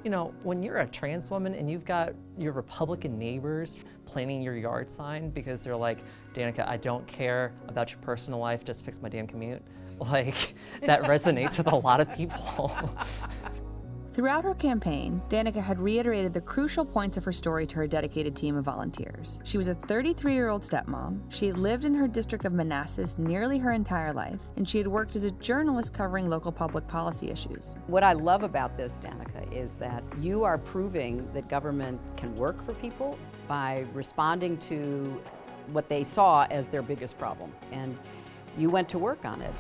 When you're a trans woman and you've got your Republican neighbors planning your yard sign because they're like, Danica, I don't care about your personal life, just fix my damn commute. Like, that resonates with a lot of people. Throughout her campaign, Danica had reiterated the crucial points of her story to her dedicated team of volunteers. She was a 33-year-old stepmom, she had lived in her district of Manassas nearly her entire life, and she had worked as a journalist covering local public policy issues. What I love about this, Danica, is that you are proving that government can work for people by responding to what they saw as their biggest problem, and you went to work on it.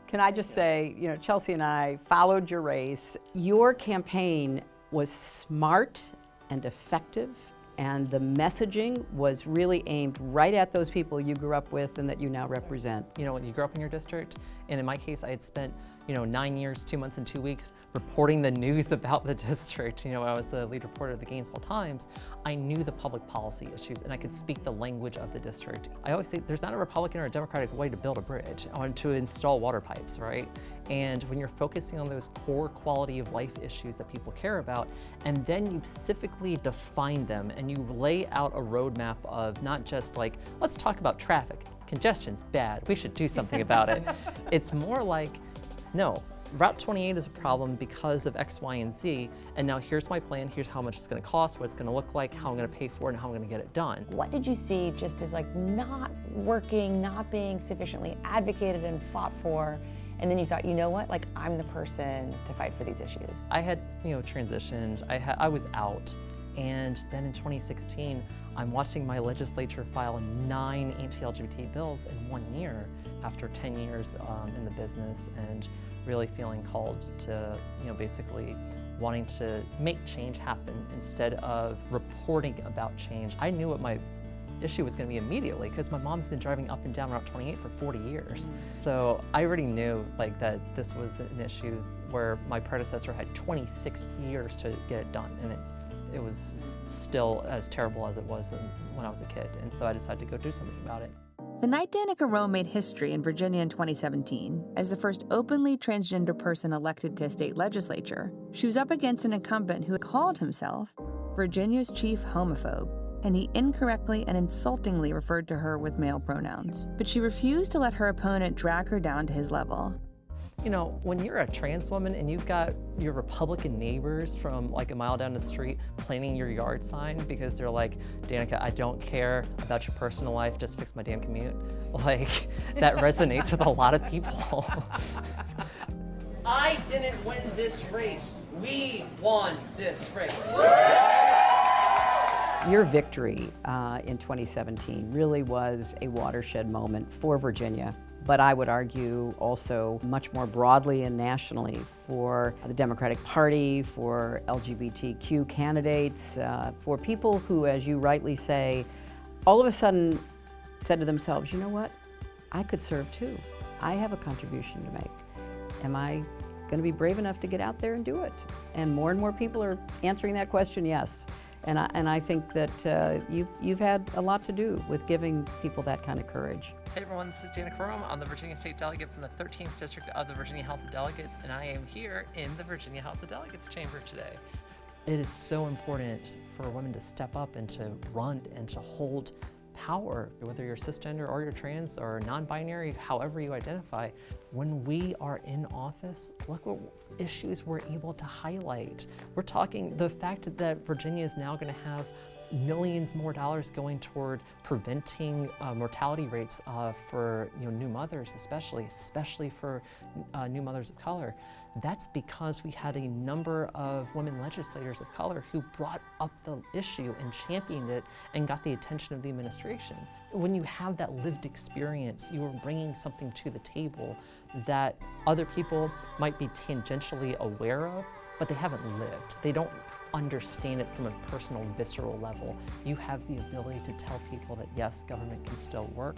Can I just say, Chelsea and I followed your race. Your campaign was smart and effective, and the messaging was really aimed right at those people you grew up with and that you now represent. When you grow up in your district, and in my case, I had spent 9 years, 2 months, and 2 weeks reporting the news about the district. When I was the lead reporter of the Gainesville Times, I knew the public policy issues and I could speak the language of the district. I always say there's not a Republican or a Democratic way to build a bridge or to install water pipes, right? And when you're focusing on those core quality of life issues that people care about, and then you specifically define them and you lay out a roadmap of not just like, let's talk about traffic. Congestion's bad, we should do something about it. It's more like, no, Route 28 is a problem because of X, Y, and Z, and now here's my plan, here's how much it's gonna cost, what it's gonna look like, how I'm gonna pay for it, and how I'm gonna get it done. What did you see just as not working, not being sufficiently advocated and fought for, and then you thought, you know what, I'm the person to fight for these issues? I had, transitioned, I was out, and then in 2016, I'm watching my legislature file 9 anti-LGBT bills in 1 year after 10 years in the business, and really feeling called to, basically wanting to make change happen instead of reporting about change. I knew what my issue was going to be immediately because my mom's been driving up and down Route 28 for 40 years. So I already knew that this was an issue where my predecessor had 26 years to get it done, and it was still as terrible as it was when I was a kid. And so I decided to go do something about it. The night Danica Roem made history in Virginia in 2017, as the first openly transgender person elected to a state legislature, she was up against an incumbent who called himself Virginia's chief homophobe, and he incorrectly and insultingly referred to her with male pronouns. But she refused to let her opponent drag her down to his level. When you're a trans woman and you've got your Republican neighbors from a mile down the street planning your yard sign because they're like, Danica, I don't care about your personal life, just fix my damn commute. That resonates with a lot of people. I didn't win this race. We won this race. Your victory in 2017 really was a watershed moment for Virginia, but I would argue also much more broadly and nationally for the Democratic Party, for LGBTQ candidates, for people who, as you rightly say, all of a sudden said to themselves, you know what, I could serve too. I have a contribution to make. Am I going to be brave enough to get out there and do it? And more people are answering that question, yes. And I think that you've had a lot to do with giving people that kind of courage. Hey everyone, this is Danica Roem. I'm the Virginia State Delegate from the 13th District of the Virginia House of Delegates, and I am here in the Virginia House of Delegates chamber today. It is so important for women to step up and to run and to hold power, whether you're cisgender or you're trans or non-binary, however you identify. When we are in office, look what issues we're able to highlight. We're talking the fact that Virginia is now going to have millions more dollars going toward preventing mortality rates for new mothers, especially for new mothers of color. That's because we had a number of women legislators of color who brought up the issue and championed it and got the attention of the administration. When you have that lived experience, you are bringing something to the table that other people might be tangentially aware of, but they haven't lived. They don't understand it from a personal, visceral level. You have the ability to tell people that yes, government can still work,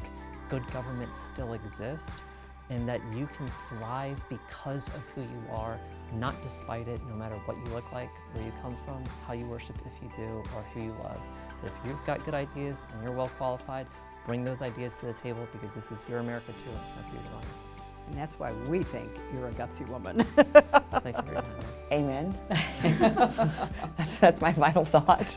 good government still exists, and that you can thrive because of who you are, not despite it, no matter what you look like, where you come from, how you worship if you do, or who you love. But if you've got good ideas and you're well qualified, bring those ideas to the table, because this is your America too, and it's time for you to own it. And that's why we think you're a gutsy woman. Thank you very much. Amen. That's my final thought.